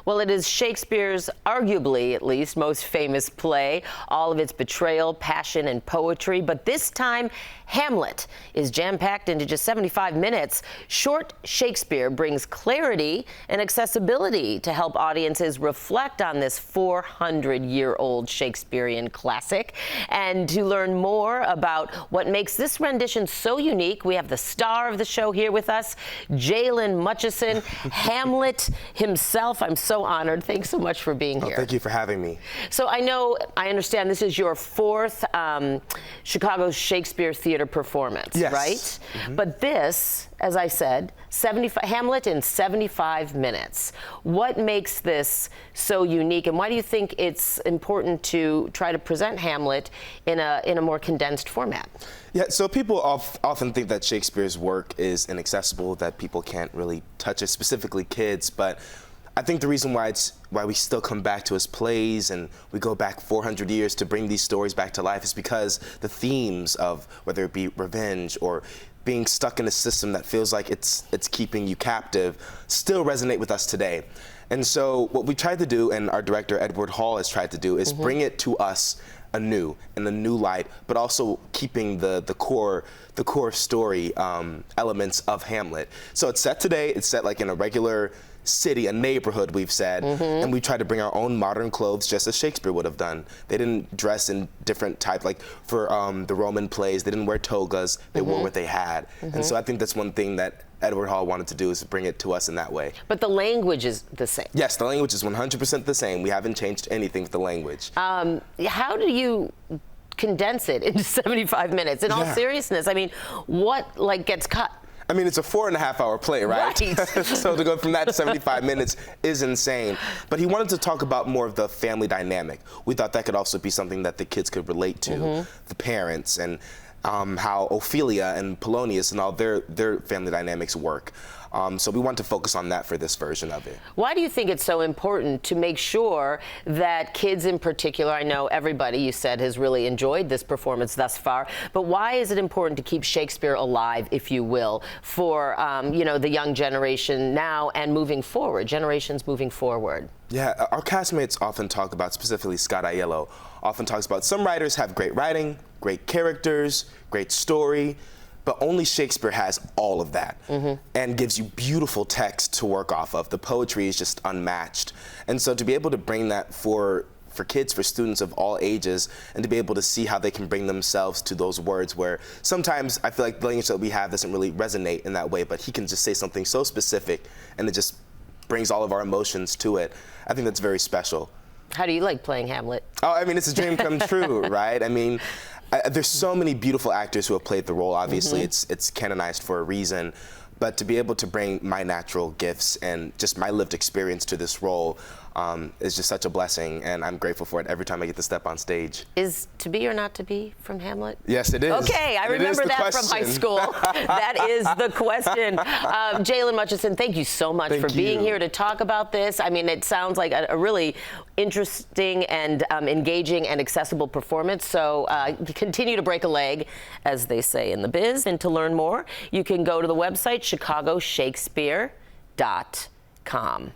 Well, it is Shakespeare's, arguably at least, most famous play, all of its betrayal, passion, and poetry. But this time, Hamlet is jam-packed into just 75 minutes. Short Shakespeare brings clarity and accessibility to help audiences reflect on this 400-year-old Shakespearean classic. And to learn more about what makes this rendition so unique, we have the star of the show here with us, Jaylon Muchison, Hamlet himself. I'm so honored. Thanks so much for being here. Thank you for having me. So I understand this is your fourth Chicago Shakespeare Theater performance, yes. Right? Mm-hmm. But this, as I said, Hamlet in 75 minutes. What makes this so unique, and why do you think it's important to try to present Hamlet in a more condensed format? Yeah, so people often think that Shakespeare's work is inaccessible, that people can't really touch it, specifically kids, but I think the reason why we still come back to his plays and we go back 400 years to bring these stories back to life is because the themes of whether it be revenge or being stuck in a system that feels like it's keeping you captive still resonate with us today. And so what we tried to do, and our director Edward Hall has tried to do, is bring it to us anew, in a new light, but also keeping the core story elements of Hamlet. So it's set today. It's set like in a regular city, a neighborhood, we've said, and we try to bring our own modern clothes just as Shakespeare would have done. They didn't dress in different type, like for the Roman plays, they didn't wear togas, they wore what they had. And so I think that's one thing that Edward Hall wanted to do, is bring it to us in that way. But the language is the same. Yes, the language is 100% the same. We haven't changed anything with the language. How do you condense it into 75 minutes? In all seriousness, I mean, what gets cut? I mean, it's a 4.5-hour play, right? So to go from that to 75 minutes is insane. But he wanted to talk about more of the family dynamic. We thought that could also be something that the kids could relate to, the parents, and how Ophelia and Polonius and all their family dynamics work. So we want to focus on that for this version of it. Why do you think it's so important to make sure that kids in particular, I know everybody, you said, has really enjoyed this performance thus far, but why is it important to keep Shakespeare alive, if you will, for the young generation now and moving forward, generations moving forward? Yeah, our castmates often talk about, specifically Scott Aiello, often talks about some writers have great writing, great characters, great story, but only Shakespeare has all of that and gives you beautiful text to work off of. The poetry is just unmatched. And so to be able to bring that for kids, for students of all ages, and to be able to see how they can bring themselves to those words where sometimes I feel like the language that we have doesn't really resonate in that way, but he can just say something so specific and it just brings all of our emotions to it. I think that's very special. How do you like playing Hamlet? Oh, I mean, it's a dream come true, right? I mean, there's so many beautiful actors who have played the role. Obviously, it's canonized for a reason. But to be able to bring my natural gifts and just my lived experience to this role is just such a blessing, and I'm grateful for it every time I get to step on stage. Is To Be or Not to Be from Hamlet? Yes, it is. Okay, I remember that from high school. That is the question. Jaylon Muchison, thank you so much for being here to talk about this. I mean, it sounds like a really interesting and engaging and accessible performance. So continue to break a leg, as they say in the biz. And to learn more, you can go to the website, ChicagoShakespeare.com.